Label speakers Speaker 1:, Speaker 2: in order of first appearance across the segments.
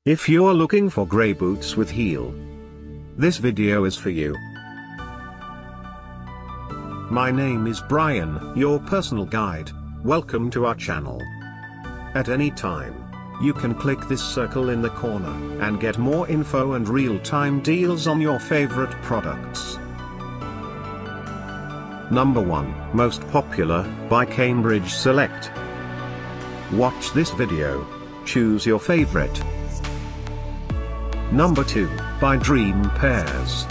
Speaker 1: If you're looking for grey boots with heel, this video is for you. My name is Brian, your personal guide. Welcome to our channel. At any time, you can click this circle in the corner and get more info and real-time deals on your favorite products. Number 1, Most Popular, by Cambridge Select. Watch this video. Choose your favorite. Number 2, by Dream Pairs.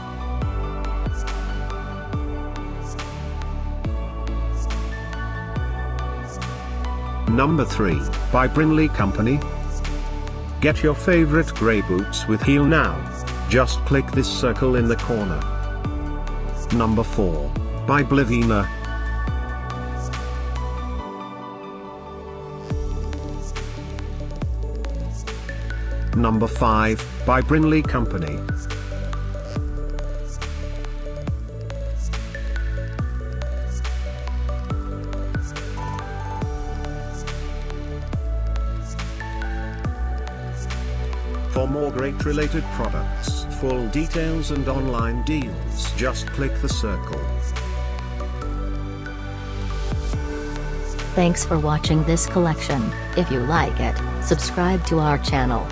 Speaker 1: Number 3, by Brinley Company. Get your favorite grey boots with heel now. Just click this circle in the corner. Number 4, by Blivener. Number 5, by Brinley Company. For more great related products, full details and online deals, just click the circle.
Speaker 2: Thanks for watching this collection. If you like it, subscribe to our channel.